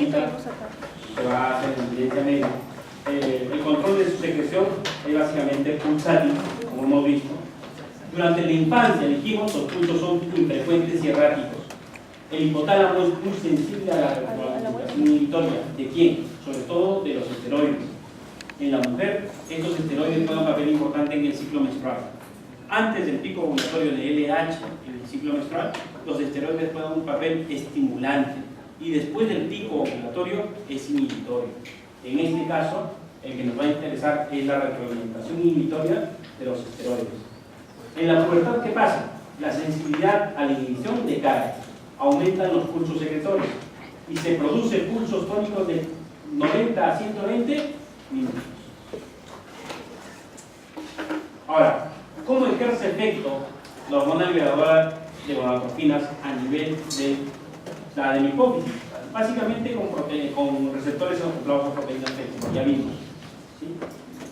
cita se va a hacer en evidencia media. El control de su secreción es básicamente pulsátil, como hemos visto. Durante la infancia, dijimos, los pulsos son infrecuentes y erráticos. El hipotálamo es muy sensible a la retroalimentación inhibitoria. ¿De quién? Sobre todo de los esteroides. En la mujer, estos esteroides juegan un papel importante en el ciclo menstrual. Antes del pico ovulatorio de LH en el ciclo menstrual, los esteroides juegan un papel estimulante y después del pico ovulatorio es inhibitorio. En este caso, el que nos va a interesar es la retroalimentación inhibitoria de los esteroides. En la pubertad, ¿qué pasa? La sensibilidad a la inhibición decae, aumentan los pulsos secretorios y se producen pulsos tónicos de 90 a 120 minutos. Ahora, ¿cómo ejerce efecto la hormona liberadora de gonadotrofinas a nivel de la adenohipófisis? Básicamente con receptores acoplados a proteínas P, como ya vimos. ¿Sí?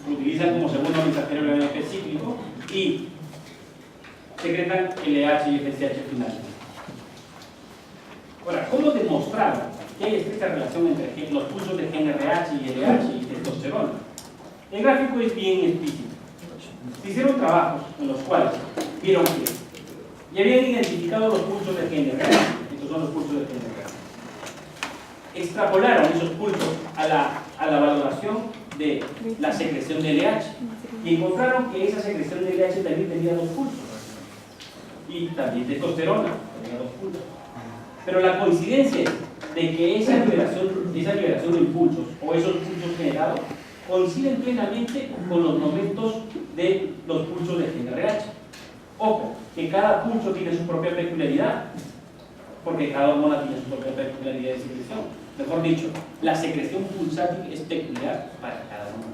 Se utilizan como segundo mensajero del ADP cíclico y secretan LH y FSH finalmente. Ahora, ¿cómo demostrar que hay esta relación entre los pulsos de GnRH y LH y testosterona? El gráfico es bien explícito. Se hicieron trabajos en los cuales vieron que ya habían identificado los pulsos de GnRH. Estos son los pulsos de GnRH. Extrapolaron esos pulsos a la valoración de la secreción de LH y encontraron que esa secreción de LH también tenía dos pulsos y también testosterona tenía dos pulsos. Pero la coincidencia es de que esa liberación de impulsos o esos pulsos generados coinciden plenamente con los momentos de los pulsos de GnRH. Ojo, que cada pulso tiene su propia peculiaridad, porque cada hormona tiene su propia peculiaridad de secreción. Mejor dicho, la secreción pulsátil es peculiar para cada hormona.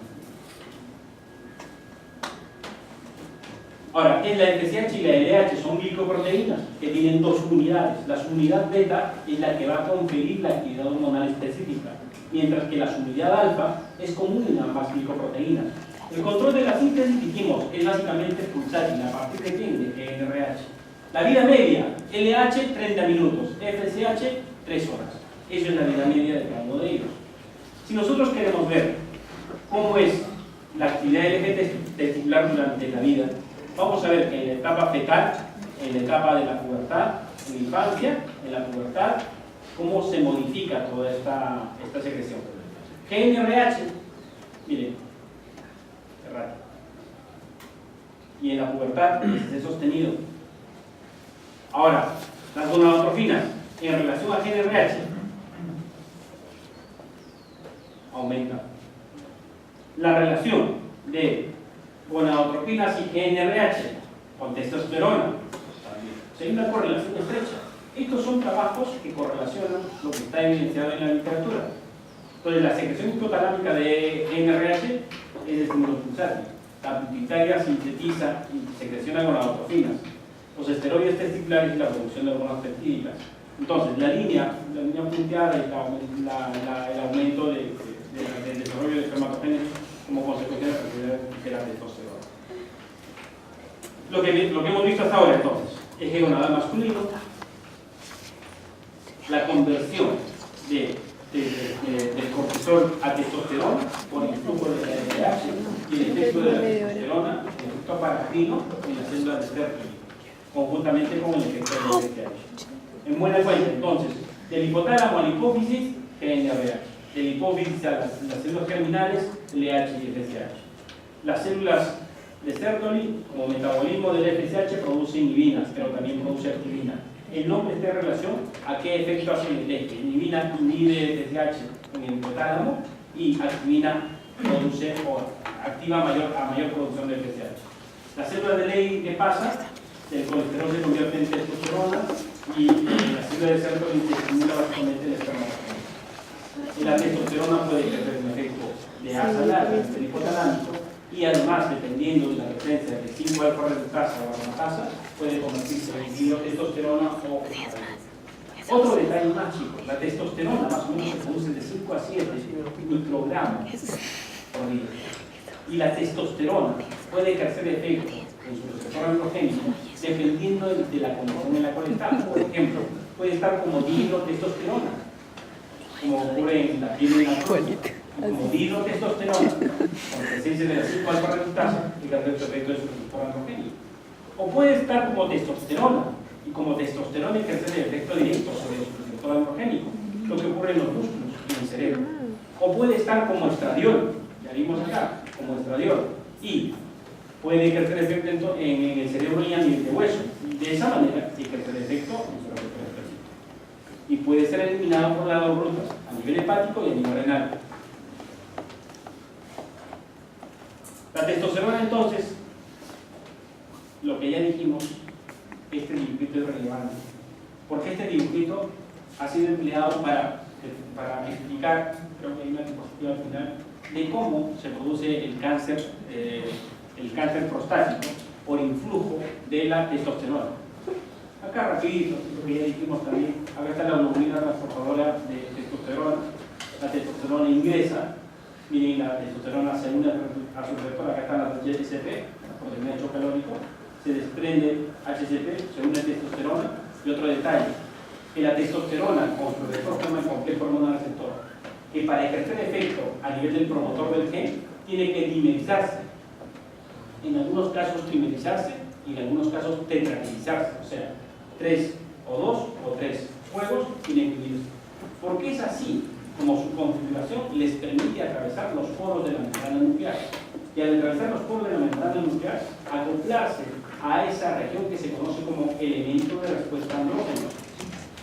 Ahora, en la FSH y la LH son glicoproteínas que tienen dos unidades. La subunidad beta es la que va a conferir la actividad hormonal específica, mientras que la subunidad alfa es común en ambas glicoproteínas. El control de la síntesis, dijimos, es básicamente pulsátil. ¿A partir de quién? De GnRH. La vida media, LH 30 minutos, FSH 3 horas. Eso es la vida media de cada uno de ellos. Si nosotros queremos ver cómo es la actividad LG testicular durante la vida, vamos a ver que en la etapa fetal, en la etapa de la pubertad, en la infancia, en la pubertad, cómo se modifica toda esta secreción. GnRH, miren, errático. Y en la pubertad es sostenido. Ahora, las gonadotrofinas en relación a GnRH aumenta. La relación de gonadotrofinas y GnRH con testosterona también. O sea, hay una correlación estrecha. Estos son trabajos que correlacionan lo que está evidenciado en la literatura. Entonces, la secreción hipotalámica de GnRH es de estímulo pulsátil. La pituitaria sintetiza y secreciona gonadotrofinas, los esteroides testiculares y la producción de hormonas peptídicas. Entonces, la línea punteada y el aumento del desarrollo de espermatogénesis como consecuencia de la testosterona. Lo que hemos visto hasta ahora, entonces, es que gonadal masculino, la conversión del cortisol a testosterona por el flujo de la LH y el efecto de la testosterona, el efecto aparacrino en las células de Sterling, conjuntamente con el efecto de FSH. En buena cuenta, entonces, del hipotálamo a la hipófisis, GnRH. Del hipófisis a las células germinales, LH y FSH. Las células de Sertoli, como metabolismo del FSH, produce inhibinas, pero también produce activina. El nombre está en relación a qué efecto hace el leche. Inhibina inhibe FSH en el hipotálamo y activina produce o activa a mayor producción de FSH. Las células de Ley, ¿qué pasa? El colesterol se convierte en testosterona y la célula de Sertoli se estimula básicamente el espermatozoide. La testosterona puede ejercer un efecto de asa larga del hipotalámico y además, dependiendo de la presencia de 5-alfa reductasa o aromatasa, puede convertirse en dihidrotestosterona o estradiol. Otro detalle más, chicos, la testosterona más o menos se produce de 5 a 7 microgramos por día. Y la testosterona puede ejercer efecto en su receptor androgénico dependiendo de la condición en la cual está. Por ejemplo, puede estar como dihidrotestosterona como ocurre en la piel de la como dihidrotestosterona, con presencia de la 5-alfa reductasa, y que hace su efecto de su receptor androgénico. O puede estar como testosterona, y como testosterona ejerce el efecto directo sobre su receptor androgénico, lo que ocurre en los músculos y en el cerebro. O puede estar como estradiol, ya vimos acá, como estradiol, y puede ejercer efecto en el cerebro y a nivel de hueso. De esa manera ejerce el efecto en su receptor específico. Y puede ser eliminado por las dos rutas, a nivel hepático y a nivel renal. La testosterona, entonces, lo que ya dijimos, este dibujito es relevante, porque este dibujito ha sido empleado para explicar, creo que hay una diapositiva al final, de cómo se produce el cáncer prostático por influjo de la testosterona. Acá rapidito, lo que ya dijimos también, acá está la globulina transportadora de testosterona. La testosterona ingresa, miren, la testosterona se une a su receptor, acá está la HCP, la proteína de choque calórico, se desprende HCP, se une a testosterona. Y otro detalle, que la testosterona con su receptor forma el complejo hormonal receptor, que para ejercer efecto a nivel del promotor del gen, tiene que dimerizarse. En algunos casos trimerizarse y en algunos casos tetramerizarse, o sea, 3 o 2 o 3 juegos tienen que unirse. ¿Por qué es así? Como su configuración les permite atravesar los poros de la membrana nuclear. Y al atravesar los poros de la membrana nuclear, acoplarse a esa región que se conoce como elemento de respuesta andrógeno,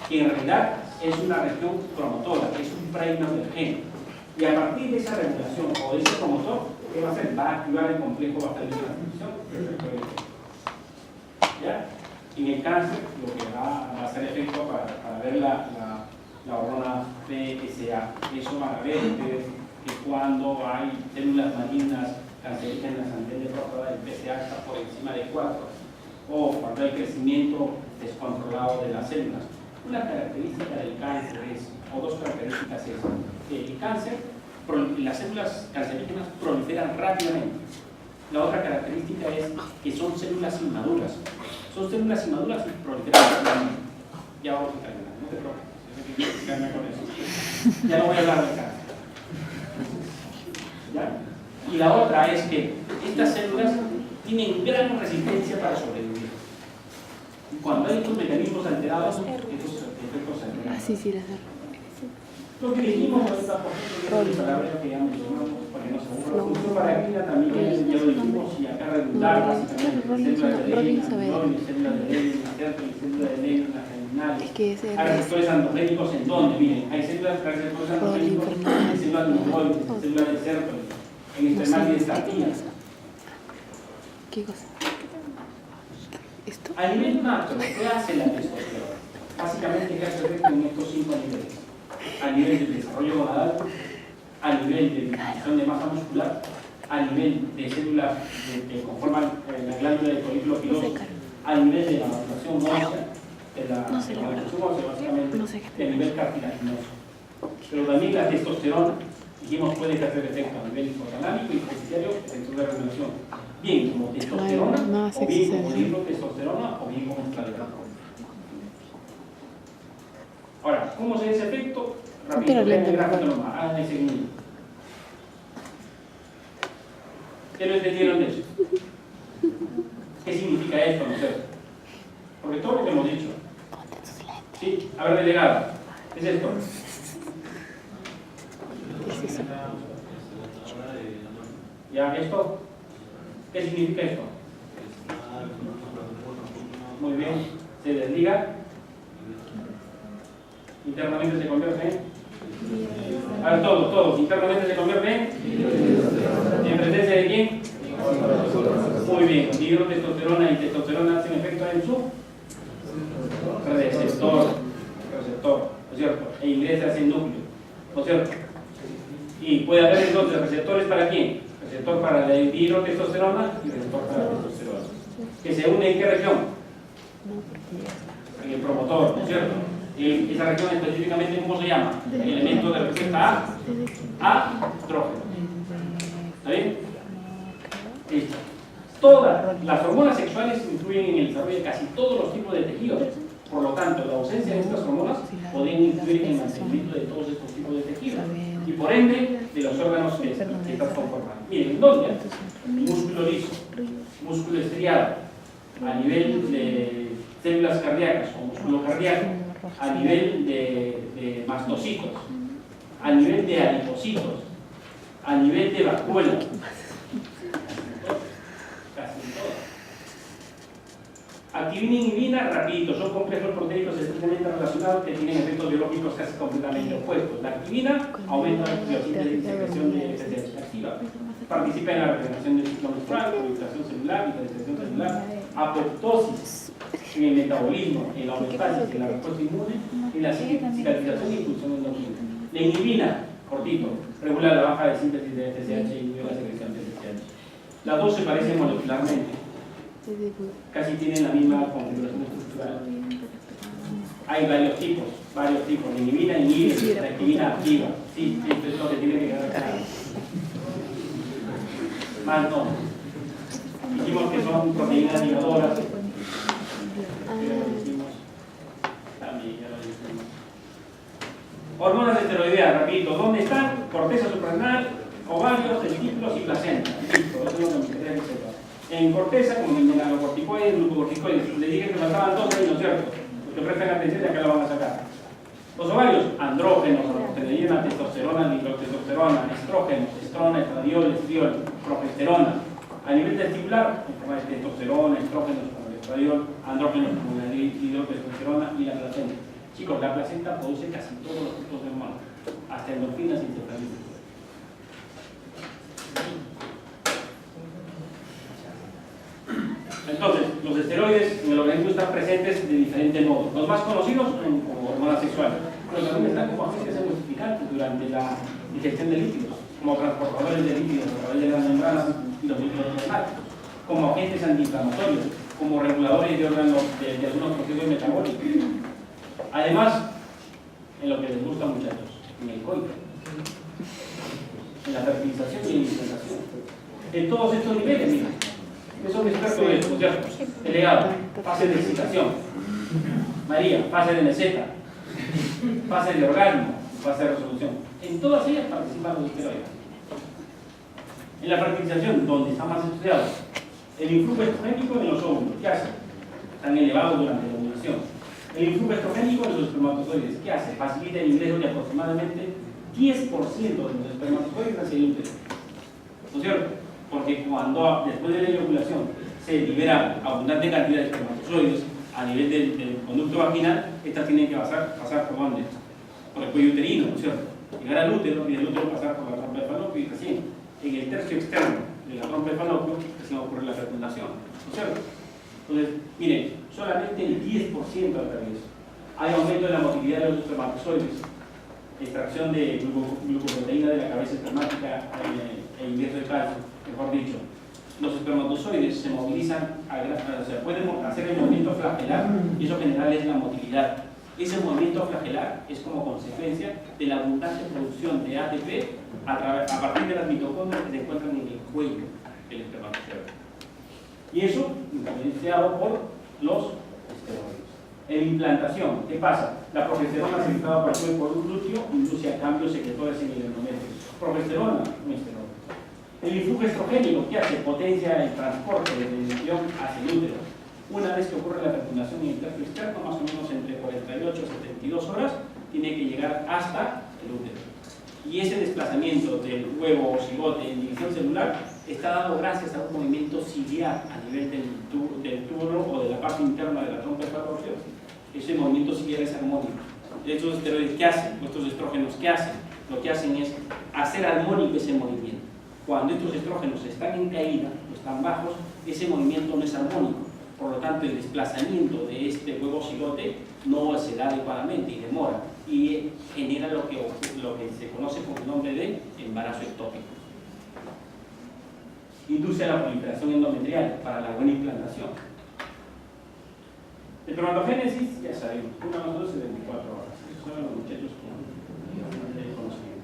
que en realidad es una región promotora, es un primer del gen. Y a partir de esa regulación o de ese promotor, ¿qué va a hacer? Va a activar el complejo basal de transcripción respecto del gen. ¿Ya? En el cáncer, lo que va a hacer efecto para ver la hormona PSA. Eso van a ver que cuando hay células malignas cancerígenas a nivel de próstata, el PSA está por encima de 4. O cuando hay crecimiento descontrolado de las células. Una característica del cáncer es, o dos características es, que el cáncer, las células cancerígenas proliferan rápidamente. La otra característica es que son células inmaduras. Son células inmaduras y proliferan rápidamente. Ya vamos a terminar, no te preocupes, con eso. Ya no voy a hablar del cáncer. ¿Ya? Y la otra es que estas células tienen gran resistencia para sobrevivir. Y cuando hay estos mecanismos alterados, estos efectos se alteran. Así sí, Lo que dijimos ahorita, por ejemplo, es la palabra que ya mencionamos, para que no se aburra. La función paracrina también ya lo dijimos, y acá redundar básicamente células de Leydig, células de Leydig, células de Leydig, las terminales. Hay receptores androgénicos en donde, miren, hay células receptores androgénicos, hay células neuroides, células de Sertoli, en extremal y estatinas. ¿Qué cosa? ¿Esto? A nivel macro, ¿qué hace la testosterona? Básicamente, ¿qué hace efecto en estos 5 niveles? A nivel del desarrollo gonadal, a nivel de disminución de masa muscular, a nivel de células que conforman la glándula de folículo piloso, a nivel de la maduración ósea, de la maduración ósea, básicamente, a nivel cartilaginoso. Pero también la testosterona, dijimos, puede ejercer efecto a nivel hipotalámico y terciario, efectos de regulación. Bien como testosterona, o bien como dihidrotestosterona, o bien como estradiol. Ahora, ¿cómo se da ese efecto? Rápido, vean el gráfico nomás, hagan el segundo. ¿Qué no entendieron de eso? ¿Qué significa esto, no sé? Porque todo lo que hemos dicho. Sí, a ver, delegado, ¿qué es esto? ¿Ya esto? ¿Qué significa esto? Muy bien, se desliga. Internamente se convierte en... A ver, todos. Internamente se convierte en presencia de quién? Muy bien. Dihidrotestosterona y testosterona hacen efecto en su receptor, ¿no es cierto? E ingresa hacia el núcleo, ¿no es cierto? Y puede haber entonces receptores para quién? Receptor para la dihidrotestosterona y receptor para la testosterona. ¿Que se une en qué región? En el promotor, ¿no es cierto? Y esa región específicamente, ¿cómo se llama? El elemento de respuesta a andrógeno. ¿Está bien? Listo. Todas las hormonas sexuales influyen en el desarrollo de casi todos los tipos de tejidos, Por lo tanto, la ausencia de estas hormonas podría influir en el mantenimiento de todos estos tipos de tejidos y por ende de los órganos que están conformando. Miren, ¿dónde? Músculo liso, músculo estriado, a nivel de células cardíacas o músculo cardíaco, a nivel de mastocitos, a nivel de adipocitos, a nivel de vacuolas, casi todas. Activina y inhibina, rapidito, son complejos proteicos estrechamente relacionados que tienen efectos biológicos casi completamente opuestos. La activina aumenta la biosíntesis y secreción de FSH activa. Participa en la regeneración del ciclo menstrual, proliferación celular, diferenciación celular, apoptosis, en el metabolismo, en la homeostasis, en la respuesta inmune, en la cicatrización y función endocrina. La inhibina, cortito, regula la baja de síntesis de FSH y inhibe la secreción de FSH. Las dos se parecen molecularmente. Casi tienen la misma configuración estructural. Hay varios tipos. La inhibina inhibe, la activina activa. Sí, esto es lo que tiene que quedar claro. Más no. Dijimos que son proteínas ligadoras. Hormonas esteroideas, repito, ¿dónde están? Corteza suprarrenal, ovarios, testículos y placenta. Listo, eso es lo que me quería que sepa. En corteza, como en melanocorticoides, glucocorticoides, le dije que faltaban dos ahí, ¿no es cierto? Porque presten atención y acá lo van a sacar. Los ovarios, andrógenos, androstenediona, testosterona, nitrotestosterona, estrógenos, estrona, estradiol, estriol, progesterona. A nivel testicular, en forma de testosterona, estrógenos, como el estradiol, andrógenos, como la hidrotestosterona y la placenta. Chicos, la placenta produce casi todos los tipos de hormonas, hasta endorfinas y encefalitis. Entonces, los esteroides en el organismo están presentes de diferentes modos. Los más conocidos son como hormonas sexuales, pero también están como agentes emulsificantes durante la digestión de lípidos, como transportadores de lípidos a través de las membranas y los lípidos plasmáticos, como agentes antiinflamatorios, como reguladores de órganos de algunos procesos metabólicos. Además, en lo que les gusta, muchachos, en el coito, en la fertilización y en la implantación. En todos estos niveles, miren, que son expertos de esto, ¿cierto? Delegado, fase de excitación. María, fase de meseta, fase de orgasmo, fase de resolución. En todas ellas participan los esteroides. En la fertilización, donde está más estudiado, el influjo estrogénico en los óvulos, ¿qué hace? Están elevados durante la ovulación. El influjo estrogénico en los espermatozoides, ¿qué hace? Facilita el ingreso de aproximadamente 10% de los espermatozoides hacia el útero. ¿No es cierto? Porque cuando después de la eyaculación se libera abundante cantidad de espermatozoides a nivel del conducto vaginal, estas tienen que pasar ¿por dónde? Por el cuello uterino, ¿no es cierto? Llegar al útero y del útero pasar por la trompa de falopio y recién en el tercio externo de la trompa de falopio recién ocurre la fecundación, ¿no es cierto? Entonces, miren, solamente el 10% al revés. Hay aumento de la motilidad de los espermatozoides, extracción de glucoproteína de la cabeza espermática e ingreso de calcio, mejor dicho. Los espermatozoides se movilizan, o sea, pueden hacer el movimiento flagelar y eso general es la motilidad. Ese movimiento flagelar es como consecuencia de la abundante producción de ATP a partir de las mitocondrias que se encuentran en el cuello del espermatozoide. Y eso influenciado por los esteroides. En implantación, ¿qué pasa? La progesterona secretada por el cuerpo glúteo induce a cambios secretores en el endometrio. Progesterona, un esteroide. El influjo estrogénico, ¿qué hace? Potencia el transporte de la embrión hacia el útero. Una vez que ocurre la fecundación en el tercio externo, más o menos entre 48 y 72 horas, tiene que llegar hasta el útero. Y ese desplazamiento del huevo o cigote en dirección celular está dado gracias a un movimiento ciliar a nivel del túbulo o de la parte interna de la trompa de falopio. Ese movimiento ciliar es armónico. Estos esteroides, ¿qué hacen? Estos estrógenos, ¿qué hacen? Lo que hacen es hacer armónico ese movimiento. Cuando estos estrógenos están en caída, o están bajos, ese movimiento no es armónico. Por lo tanto, el desplazamiento de este huevo cigote no se da adecuadamente y demora. Y genera lo que se conoce con el nombre de embarazo ectópico. Induce a la proliferación endometrial para la buena implantación. Espermatogénesis, ya sabemos, 1 más 2 es 24 horas. Esos son los muchachos que conocen.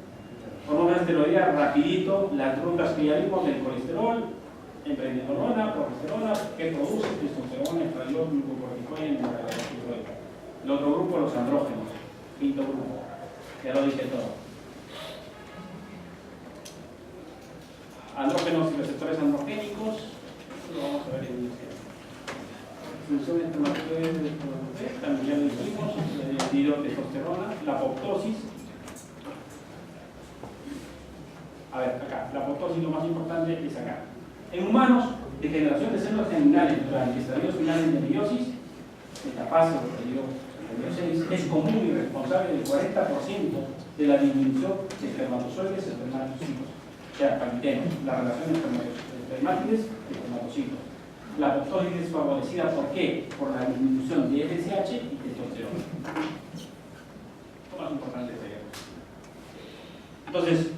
Hormonas esteroideas, rapidito, las rutas que ya vimos del colesterol, prednisolona, progesterona, que produce testosterona, estradiol, glucocorticoide, El otro grupo, los andrógenos. Quinto grupo. Ya lo dije todo. Andrógenos y receptores androgénicos. Lo vamos a ver en el función espermatozoide, también ya lo dijimos, dihidrotestosterona, la apoptosis. A ver, acá, la apoptosis lo más importante es acá. En humanos, degeneración de células germinales durante estadios finales de meiosis, esta fase es común y responsable del 40% de la disminución de espermatozoides y espermatocitos. O sea, paritemos, la relación entre espermátides y espermatocitos. La apoptosis es favorecida ¿por qué? Por la disminución de FSH y testosterona. Lo más importante es eso. Entonces,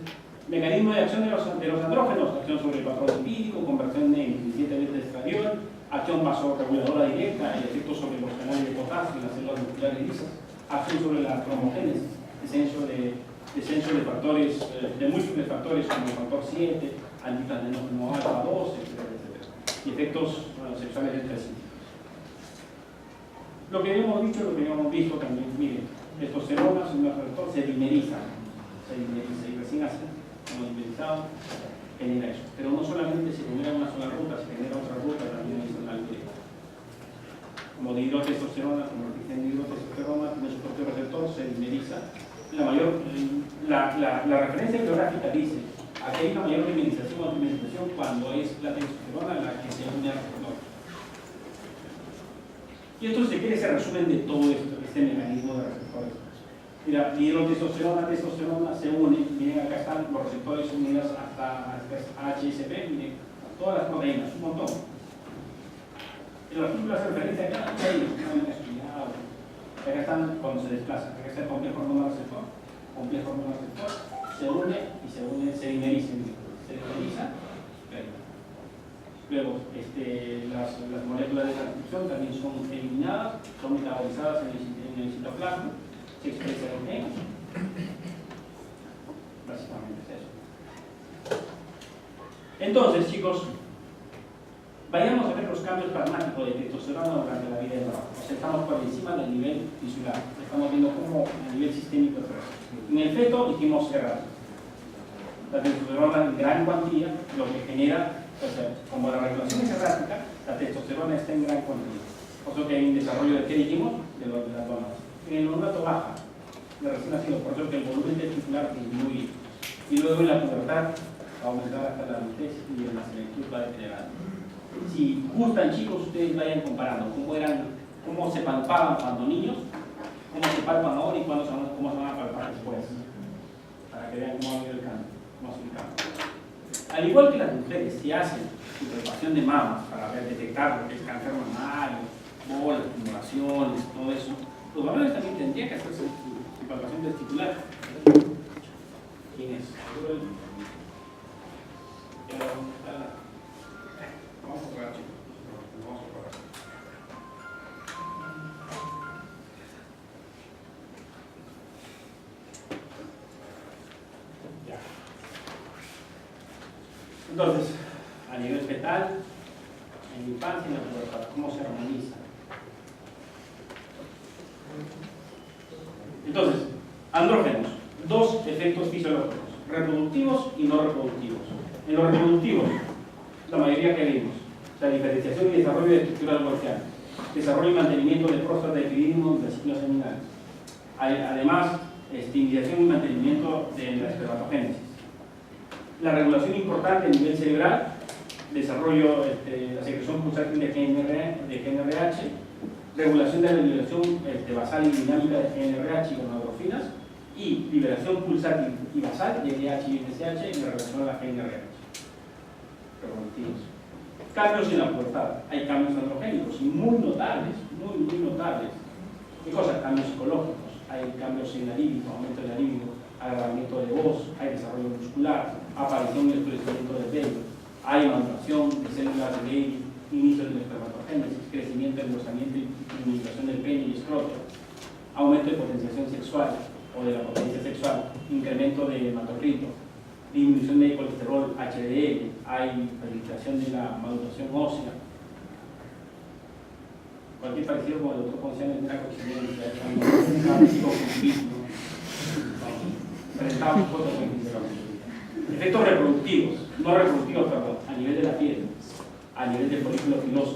mecanismo de acción de los andrógenos: acción sobre el patrón lipídico, conversión en 17 beta estradiol, acción vasoreguladora directa y efectos sobre los canales de potasio en las células musculares lisas, acción sobre la cromogénesis, descenso de factores, de múltiples factores como el factor 7, antitransenógeno alfa 2, etcétera, etcétera, y efectos sexuales específicos. Lo que habíamos dicho, lo que habíamos visto también, miren, testosterona se dimeriza y recién así, como dimerizado, genera eso. Pero no solamente se genera una sola ruta, se genera otra ruta también adicional. Como dihidrotestosterona, como dicen dihidrotestosterona, tiene su propio receptor, se dimeriza. La referencia bibliográfica dice: aquí hay una mayor dimerización o dimerización cuando es la testosterona la que se une al receptor. Y esto, si quiere, se resumen de todo esto, este mecanismo de receptores. Mira, dihidrotestosterona, testosterona se unen, miren, acá están los receptores unidos hasta HSP, miren, todas las proteínas, un montón. El artículo hace referencia acá, no han estudiado. Acá están cuando se desplazan, acá está el complejo hormonal receptor, se une y se dimeriza. Luego, las moléculas de transcripción también son eliminadas, son metabolizadas en el citoplasma, se expresa en genes. Básicamente es eso. Entonces, chicos, vayamos a ver los cambios plasmáticos de testosterona durante la vida del trabajo. O sea, estamos por encima del nivel tisular. Estamos viendo cómo a nivel sistémico es eso. En el feto dijimos cerrado. La testosterona en gran cuantía, lo que genera, o sea, como la regulación es errática, la testosterona está en gran cuantía. Por eso que hay un desarrollo de, ¿qué dijimos? De las gónadas. En el neonato baja, de recién nacido, por eso que el volumen testicular disminuye. Y luego en la pubertad va a aumentar hasta la adultez y en la senectud va a degenerar. Si gustan, chicos, ustedes vayan comparando cómo se palpaban cuando niños, cómo se palpan ahora y cómo se van a palpar después, para que vean cómo ha habido el cambio, cómo ha sido el cambio. Al igual que las mujeres, si hacen su palpación de mamas para detectar lo que es cáncer mamario, bolas, tumulaciones, todo eso, los varones también tendrían que hacerse su palpación testicular. ¿Quién es? Vamos a probar, chicos. Vamos a probar. Ya. Entonces, a nivel fetal, en la infancia y en la pubertad, ¿cómo se armoniza? Entonces, andrógenos, dos efectos fisiológicos, reproductivos y no reproductivos. En los reproductivos, la mayoría que vimos, la diferenciación y desarrollo de estructuras wolffianas, desarrollo y mantenimiento de próstata y epidídimo de ciclos seminales. Además, iniciación y mantenimiento de la espermatogénesis. La regulación importante a nivel cerebral, desarrollo, la secreción pulsátil de GnRH, regulación de la liberación basal y dinámica de GnRH y gonadotrophinas, y liberación pulsátil y basal de LH y FSH en relación a la GnRH. Reproductivos. Cambios en la pubertad. Hay cambios androgénicos y muy notables, muy notables. ¿Qué cosas? Cambios psicológicos. Hay cambios en la libido, aumento de la libido, agravamiento de voz, hay desarrollo muscular, aparición y esclarecimiento del vello, hay maduración de células de Leydig, inicio de la espermatogénesis, crecimiento, engrosamiento y migración del pene y escroto, aumento de potenciación sexual o de la potencia sexual, incremento de hematocrito, disminución de colesterol HDL, hay facilitación de la maduración ósea. cualquier parecido con el doctor Ponciano en una coincidencia, presentamos fotosensición. Efectos reproductivos, no reproductivos, perdón, a nivel de la piel, a nivel del folículo piloso,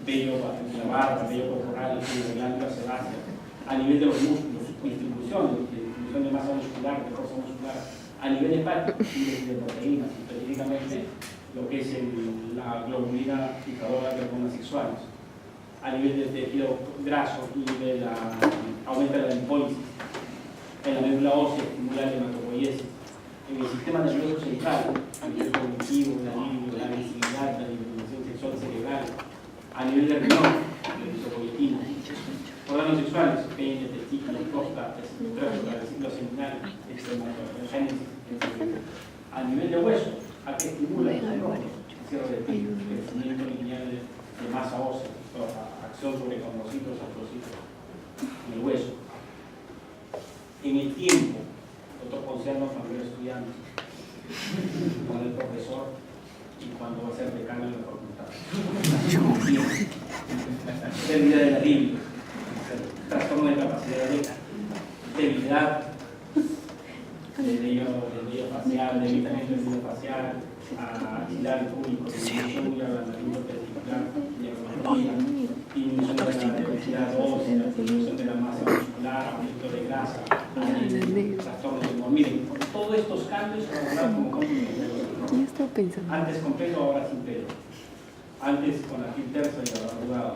vello de la barba, vello corporal, de glándulas sebáceas, a nivel de los músculos, distribución de masa muscular, de fuerza muscular, a nivel hepático y de proteínas, específicamente lo que es la globulina fijadora de hormonas sexuales. A nivel del tejido graso y aumenta la lipólisis. En la médula ósea estimula la hematopoiesis. En el sistema nervioso central, a nivel cognitivo, la libido, la visibilidad, la discriminación sexual cerebral. A nivel del riñón, la eritropoyetina. Órganos sexuales, pene, testículo, próstata, la vesícula seminal, espermatogénesis. A nivel de hueso, a que estimula el cierre de piel, el crecimiento lineal de masa ósea, acción sobre condrocitos, astrocitos, en el hueso. En el tiempo, doctor Ponciano cuando era estudiante, con el profesor y cuando va a ser decano en la facultad. Pérdida de la libido, trastorno de capacidad de debilidad, del vello facial, debilitamiento del vello facial, axilar público, disminución de ablandamiento testicular, disminución de la densidad ósea, disminución de la masa muscular, aumento de grasa, trastorno de humor. Miren, todos estos cambios se van a dar como cambios. Antes con pelo, ahora sin pelo. Antes con la piel tersa y ahora arrugada.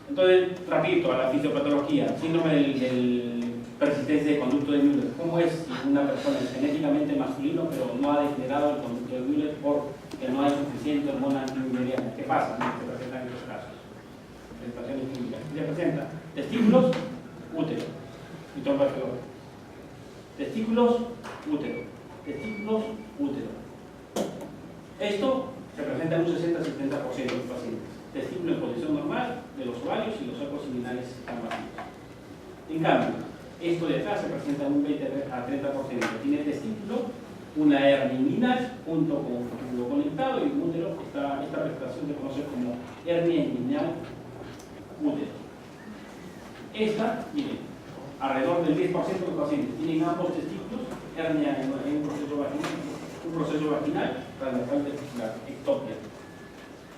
Entonces, repito, a la fisiopatología, síndrome del persistencia de conducto de Müller. ¿Cómo es si una persona es genéticamente masculino pero no ha degenerado el conducto de Müller porque no hay suficiente hormona antimülleriana? ¿Qué pasa? ¿No? Se presentan en estos casos. Presentaciones clínicas. Se presenta testículos, útero y trompa fetal. Testículos, útero. Testículos, útero. Esto se presenta en un 60-70% de los pacientes. Testículo en posición normal de los ovarios y los arcos seminales están vacíos. En cambio, esto de acá se presenta en un 20-30%. Tiene testículo, una hernia inguinal junto con un túbulo conectado y un útero. Esta presentación se conoce como hernia inguinal útero. Esta, miren, alrededor del 10% de los pacientes tienen ambos testículos, hernia en un proceso vaginal, transversal testicular, ectopia,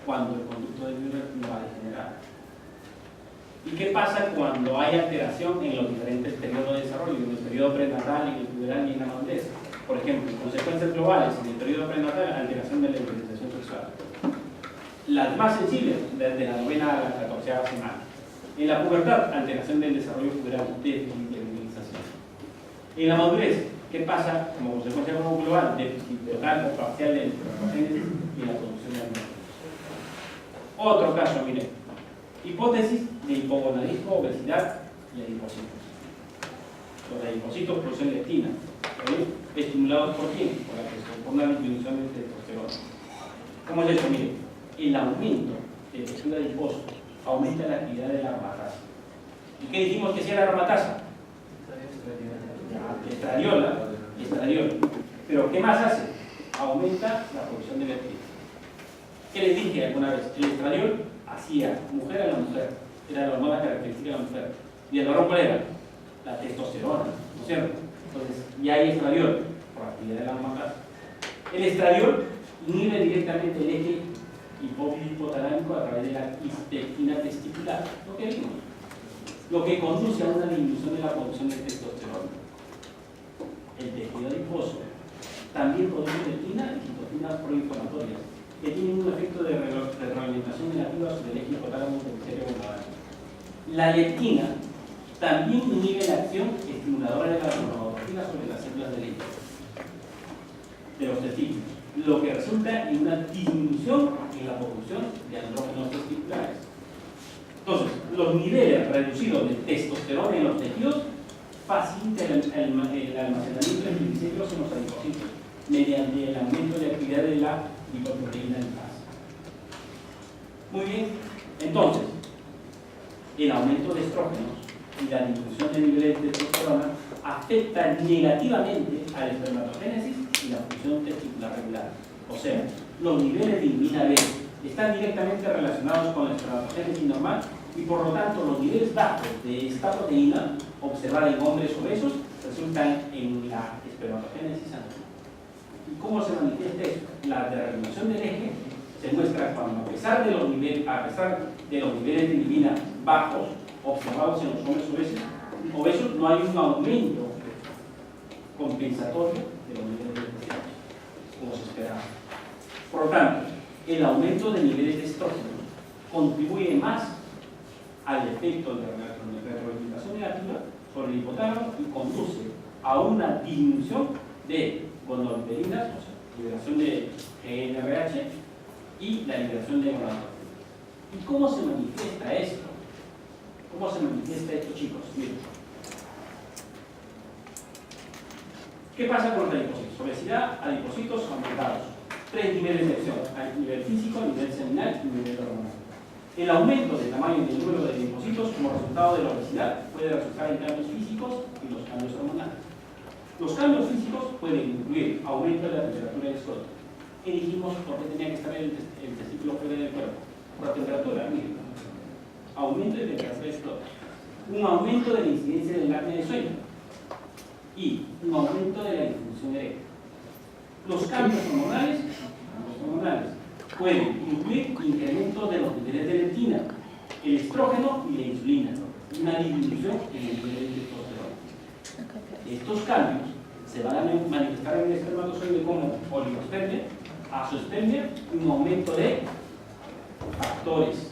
cuando el conducto de Müller no va a degenerar. ¿Y qué pasa cuando hay alteración en los diferentes periodos de desarrollo, en el periodo prenatal, en el puberal y en la madurez? Por ejemplo, consecuencias globales en el periodo prenatal, alteración de la diferenciación sexual. Las más sensibles, desde la 9ª a la 14ª semana. En la pubertad, alteración del desarrollo puberal, déficit de movilización. En la madurez, ¿qué pasa como consecuencia global? Déficit total o parcial de estrogénesis y la producción de hormonas. Otro caso, miren. Hipótesis de hipogonadismo, obesidad y adipocitos. Los adipocitos producen leptina, estimulados por quién? Por una disminución de testosterona. ¿Cómo es eso? Miren, el aumento del tejido adiposo aumenta la actividad de la aromatasa. ¿Y qué dijimos que hacía la aromatasa? Estradiol. Pero ¿qué más hace? Aumenta la producción de leptina. ¿Qué les dije alguna vez? El estradiol hacía mujer a la mujer, era la hormona característica de la mujer. ¿Y el varón cuál era? La testosterona, ¿no es cierto? Entonces, ya hay estradiol por actividad de la aromatasa. El estradiol inhibe directamente el eje hipófisis-hipotalámico a través de la hispectina testicular, lo que vimos, lo que conduce a una disminución de la producción de testosterona. El tejido adiposo también produce leptina y citoquinas proinflamatorias que tienen un efecto de retroalimentación negativa sobre el eje hipotálamo del cerebro. La leptina también inhibe la acción estimuladora de la hormonografía sobre las células del eje de los testículos, lo que resulta en una disminución en la producción de andrógenos testiculares. Entonces, los niveles reducidos de testosterona en los tejidos facilitan el almacenamiento de triglicéridos en los adipocitos mediante el aumento de actividad de la lipoproteína lipasa. Muy bien, entonces, el aumento de estrógenos y la disminución de niveles de testosterona afecta negativamente a la espermatogénesis y la función testicular regular. O sea, los niveles de inhibina B están directamente relacionados con la espermatogénesis normal y por lo tanto los niveles bajos de esta proteína observada en hombres obesos resultan en la espermatogénesis anormal. ¿Y cómo se manifiesta esto? La deregulación del eje se muestra cuando, a pesar de los niveles de inhibina bajos observados en los hombres obesos, no hay un aumento compensatorio de los niveles de TSH, como se esperaba. Por lo tanto, el aumento de niveles de estrógeno contribuye más al efecto de retroalimentación negativa sobre el hipotálamo y conduce a una disminución de gonadotropina, o sea, liberación de GnRH y la liberación de gonadotropina. ¿Y cómo se manifiesta esto? ¿Cómo se manifiesta esto, chicos? Miren. ¿Qué pasa con los adipocitos? Obesidad, adipocitos aumentados. 3 niveles de acción: a nivel físico, a nivel seminal y a nivel hormonal. El aumento del tamaño y del número de adipocitos como resultado de la obesidad puede resultar en cambios físicos y los cambios hormonales. Los cambios físicos pueden incluir aumento de la temperatura del escroto. ¿Qué dijimos por qué tenía que estar el testículo fuera del cuerpo? Por la temperatura, miren. Aumento de temperatura del escroto. Un aumento de la incidencia del apnea de sueño y un aumento de la disfunción eréctil. Los cambios hormonales pueden incluir incremento de los niveles de leptina, el estrógeno y la insulina, una disminución en el nivel de testosterona. Estos cambios se van a manifestar en el espermatozoide como oligospermia, azoospermia, un aumento de factores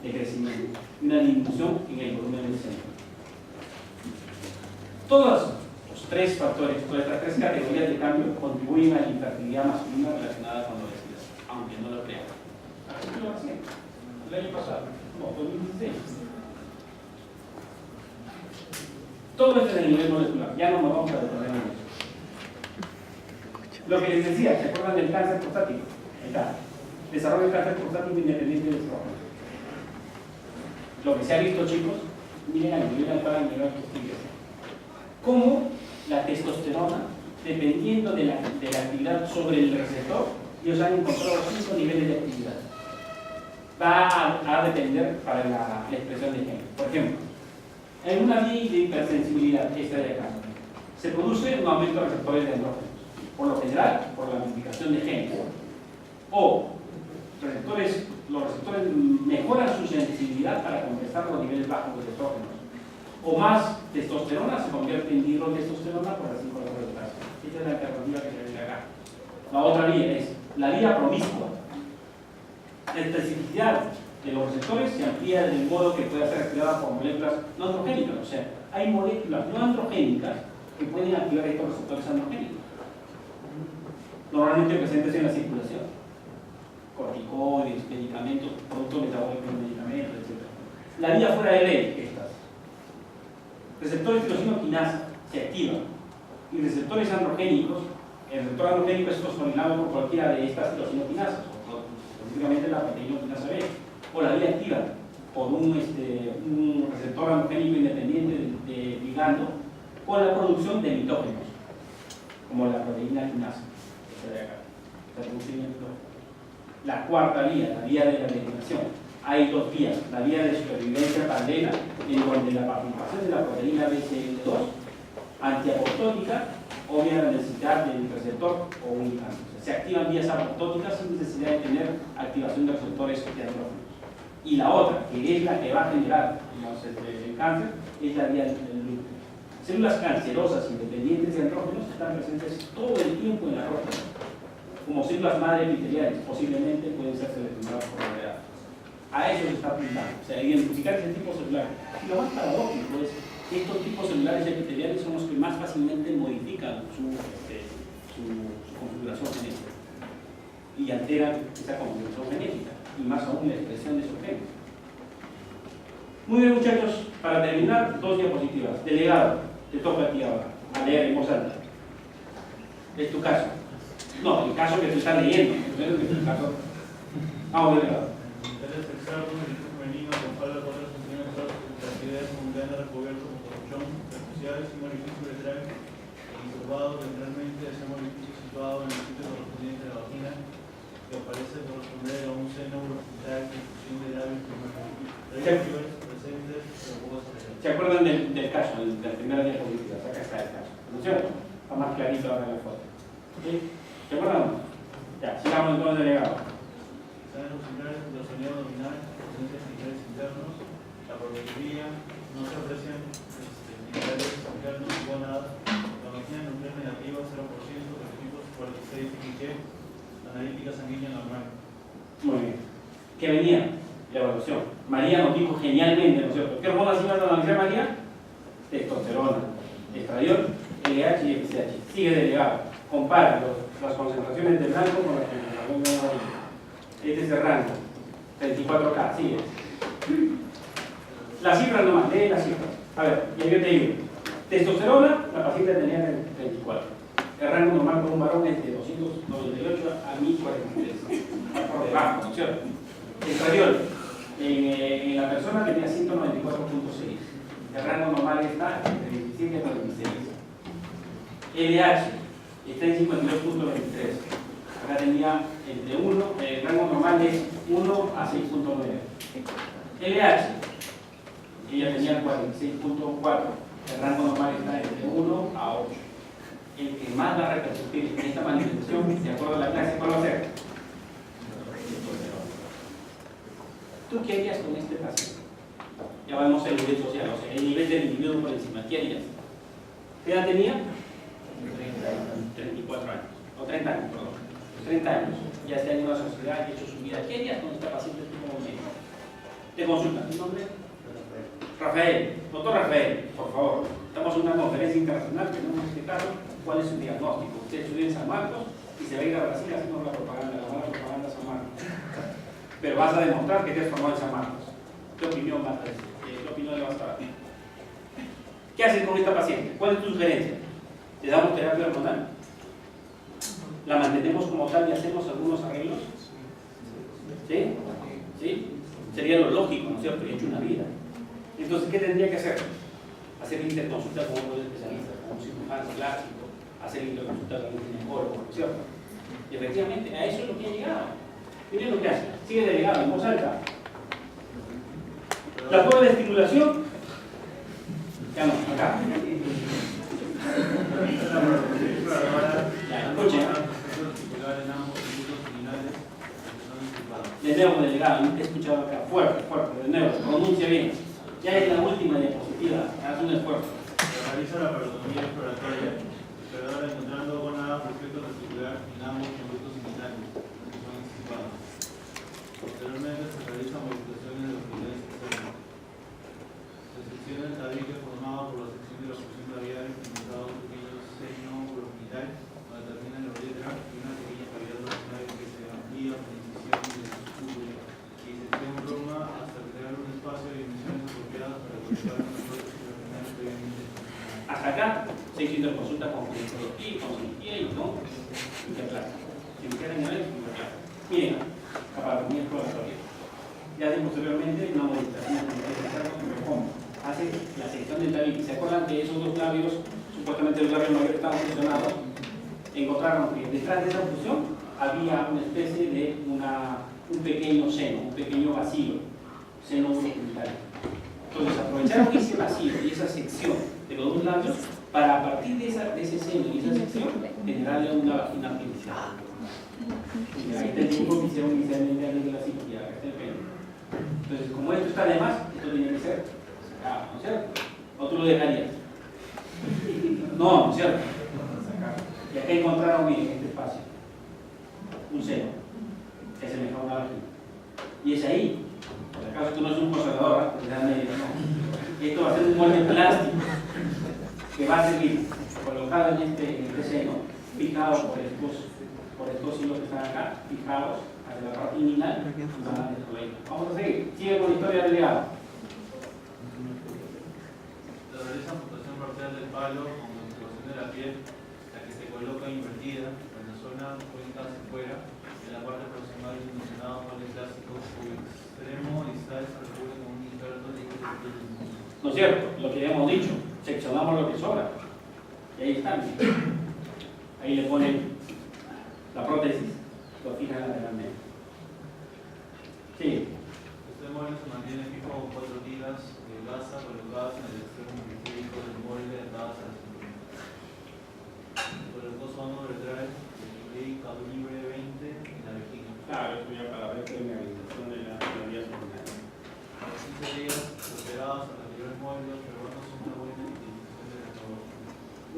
de crecimiento, una disminución en el volumen del seno. Todos los 3 factores, todas estas 3 categorías de cambio contribuyen a la infertilidad masculina relacionada con la obesidad, aunque no lo crean. Así lo hacen. El año pasado, no, 2016. Todo esto es el nivel molecular, ya no nos vamos a detener en eso. Lo que les decía, ¿se acuerdan del cáncer prostático? Ahí está. Desarrollo del cáncer prostático independiente del estrógeno. Lo que se ha visto, chicos, miren al nivel alfa y miren cómo la testosterona, dependiendo de la actividad sobre el receptor, ellos han encontrado 5 niveles de actividad. Va a depender para la expresión de género. Por ejemplo, en una vía de hipersensibilidad, esta de acá, se produce un aumento de receptores de andrógenos, por lo general por la modificación de genes. O los receptores mejoran su sensibilidad para compensar los niveles bajos de estrógenos. O más testosterona se convierte en dihidrotestosterona por la 5-alfa. Esta es la alternativa que se ve acá. La otra vía es la vía promiscua. La especificidad de los receptores se amplía de modo que pueda ser activada por moléculas no androgénicas. O sea, hay moléculas no androgénicas que pueden activar estos receptores androgénicos, normalmente presentes en la circulación: corticoides, medicamentos, productos metabólicos de medicamentos, etc. La vía fuera de ley, estas. Receptores tirosina-quinasa se activan, y receptores androgénicos, el receptor androgénico es fosforilado por cualquiera de estas tirosina-quinasas, específicamente la proteína quinasa B, o la vía activa por un receptor androgénico independiente de ligando con la producción de mitógenos, como la proteína quinasa. La cuarta vía, la vía de la eliminación. Hay 2 vías: la vía de supervivencia paralela, en donde la participación de la proteína BCL2 antiapoptótica obvia la necesidad del receptor o un ligando. O sea, se activan vías apoptóticas sin necesidad de tener activación de receptores de andrógenos. Y la otra, que es la que va a generar el cáncer, es la vía del gluten. Células cancerosas independientes de andrógenos están presentes todo el tiempo en la próstata, como células madre epiteliales, posiblemente pueden ser seleccionadas por la edad. A eso se está apuntando, o sea, identificar ese tipo celular. Y lo más paradójico es que estos tipos celulares epiteliales son los que más fácilmente modifican su configuración genética y alteran esa configuración genética, y más aún la expresión de esos genes. Muy bien, muchachos, para terminar, 2 diapositivas. Delegado, te toca a ti ahora, a leer en voz alta. Es tu caso. No, el caso que tú estás leyendo. El caso. Vamos, delegado. El sexual femenino con falda de 4 centímetros de actividad mundana recubierto con corrupción especiales y un orificio uretral incubado ventralmente hacia un orificio situado en el sitio correspondiente a la vagina, que parece corresponder a un seno orbital con fusión de labios presentes, pero poco desarrollados. ¿Se acuerdan del caso, de la primera diapositiva? Acá está el caso, ¿no es cierto? Está más clarito ahora en la foto. ¿Sí? ¿Se acuerdan? Ya, sigamos entonces delegado. Senos similares entre los sonidos nominales, presencias similares internos, la prometría, no se aprecian niveles internos igual a la máquina nuclear negativa 0%, registros 46 y analítica sanguínea normal. Muy bien. ¿Qué venía? La evaluación. María nos dijo genialmente, ¿no es cierto? ¿Qué hormonas iban a analizar María? Testosterona, estradiol, LH y FSH. Sigue delegado. Compara las concentraciones de blanco con las concentraciones de amarillo. Este es el rango. 34K, sigue. Las cifras nomás, lee las cifras. A ver, y ahí yo te digo. Testosterona, la paciente tenía 34. El rango normal con un varón es de 298 a 1043. Por debajo, ¿no es cierto? Estradiol, en la persona tenía 194.6. El rango normal está entre 17 y 46. LH está en 52.23. Acá tenía entre 1, el rango normal es 1 a 6.9. LH, ella tenía 46.4. El rango normal está entre 1 a 8. El que más va a repercutir en esta manifestación, de acuerdo a la clase, ¿cuál va a ser? ¿Tú qué harías con este paciente? Ya vamos al nivel social, o sea, el nivel del individuo por encima. ¿Qué harías? ¿Qué edad tenía? 34 años, o 30 años, perdón. 30 años, ya está en una sociedad y ha hecho su vida. ¿Qué harías con esta paciente tú como médico? Te consultan, ¿tu nombre? Rafael, doctor Rafael, por favor. Estamos en una conferencia internacional, tenemos este caso. ¿Cuál es su diagnóstico? Usted estudia en San Marcos y se va a ir a Brasil haciendo la propaganda, la mala propaganda de San Marcos. Pero vas a demostrar que te has formado en San Marcos. ¿Qué opinión vas a decir? ¿Qué opinión le vas a dar? ¿Qué haces con esta paciente? ¿Cuál es tu sugerencia? ¿Le damos terapia hormonal? ¿La mantenemos como tal y hacemos algunos arreglos? ¿Sí? ¿Sí? Sería lo lógico, ¿no es cierto? He hecho una vida. Entonces, ¿qué tendría que hacer? Hacer interconsulta con otros especialistas, con un cirujano plástico, hacer interconsulta con un ginecólogo, ¿no es cierto? Y efectivamente, a eso es lo que ha llegado. Miren lo que hace. Sigue delegado en voz alta. La prueba de estimulación. Ya no, acá. Ya, escuchen. De nuevo, delegado, no te he escuchado acá. Fuerte, fuerte, de nuevo, pronuncia bien. Ya es la última diapositiva, haz un esfuerzo. Realiza la parotomía exploratoria, pero encontrando gonadas por efecto reticular en ambos conductos genitales, que son anticipados. Posteriormente se realizan modificaciones de los niveles externos. Se secciona el tabique formado por la sección de la función labial implementado un pequeño seno bronquial, donde termina la uretra y una pequeña cavidad bronquial que se amplía por incisión de su tubo y sección broma hasta crear un espacio de dimensiones apropiadas para colocar una prótesis vaginal previamente. Hasta acá se hizo interconsulta con ginecología y con cirugía y con interplasia. Cirugía general y interplasia. Miren, capacidad exploratoria. Y hace posteriormente una modificación de cómo hace la sección del tabique. ¿Se acuerdan que esos dos labios, supuestamente los labios mayores estaban fusionados? Encontraron que detrás de esa fusión había una especie de un pequeño seno, un pequeño vacío, seno urogenital. Entonces aprovecharon ese vacío y esa sección de los dos labios para a partir de ese seno y esa sección generarle una vagina artificial. Ahí está el dibujo que hicieron inicialmente antes de la cirugía, acá está el pelo. Entonces, como esto está de más, esto tiene que ser sacado, ¿no es cierto? ¿O tú lo dejarías? No, ¿no es cierto? Y acá encontraron, miren, este espacio, un seno, que asemeja a una vagina. Y es ahí, por si acaso esto no es un conservador, no. Esto va a ser un molde plástico que va a seguir colocado en este seno, fijado por estos hilos que están acá, fijados hacia la parte inguinal. Vamos a seguir. Sigue con la historia del legado. Se realiza amputación parcial del palo con modificación de la piel, la que se coloca invertida en la zona cuenca hacia afuera, en la parte proximal del mencionado palo clásico, cuyo extremo distal se recubre con un injerto de ¿No es cierto? Lo que hemos dicho, seccionamos lo que sobra. Y ahí están. Ahí le ponen la prótesis lo fijan lateralmente. Sí. Este molde se mantiene fijo con 4 tiras de gasa colocadas en el extremo periférico del molde atadas a la cintura. Por el coso overdrive, el calibre 20 en la vejiga. Claro, eso ya para ver que mi habilitación de la teoría secundaria. A los 15 días operados en los anteriores moldes, observamos una buena utilización de la neovagina.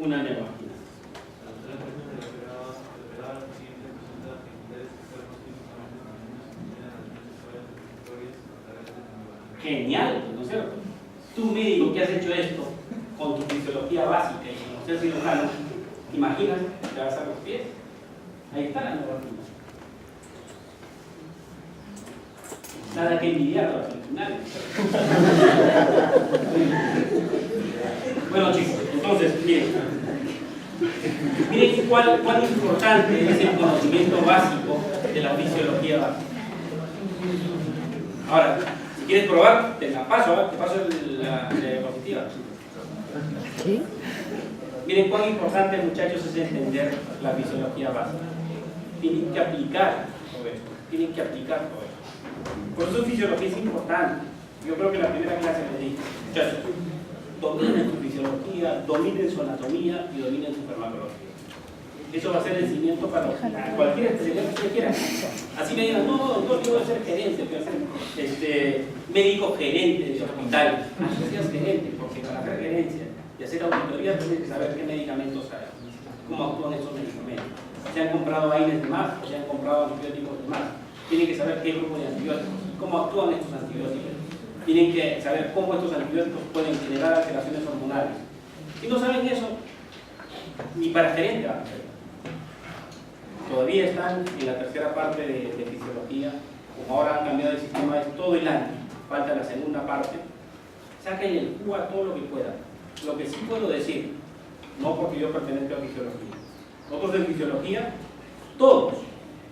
Una neovagina. A los 3 meses de operar, el paciente presenta actividades externas típicamente femeninas y tiene relaciones sexuales satisfactorias a través de la neovagina. Genial, ¿no es cierto? Tú médico que has hecho esto con tu fisiología básica y con ser cirujano, imaginas que te vas a los pies. Ahí está la neovagina. Nada que envidiar a los originales. Bueno chicos, entonces, miren cuán importante es el conocimiento básico de la fisiología básica. Ahora, si quieres probar, te la paso, te paso la diapositiva. ¿Qué? Miren cuán importante, muchachos, es entender la fisiología básica. Tienen que aplicar todo esto. Tienen que aplicar todo esto. Por eso fisiología es importante. Yo creo que la primera clase les dije, muchachos, dominen su fisiología, dominen su anatomía y dominen su farmacología. Eso va a ser el cimiento para cualquier especialidad que ustedes quieran. Así me digan, no, doctor, yo voy a ser gerente, voy a ser médico gerente de hospital. No seas gerente, porque para hacer gerencia y hacer auditoría tienes que saber qué medicamentos hay, cómo actúan esos medicamentos. Se han comprado AINES de más o se han comprado antibióticos de más. Tienen que saber qué grupo de antibióticos, cómo actúan estos antibióticos. Tienen que saber cómo estos antibióticos pueden generar alteraciones hormonales. Si no saben eso, ni para gerente van a hacer. Todavía están en la tercera parte de fisiología, como ahora han cambiado el sistema, es todo el año, falta la segunda parte. Saquen el jugo a todo lo que puedan. Lo que sí puedo decir, no porque yo pertenezco a fisiología, nosotros en fisiología, todos,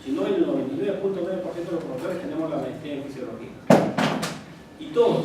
si no el 99.9% de los profesores tenemos la maestría en fisiología. Y todos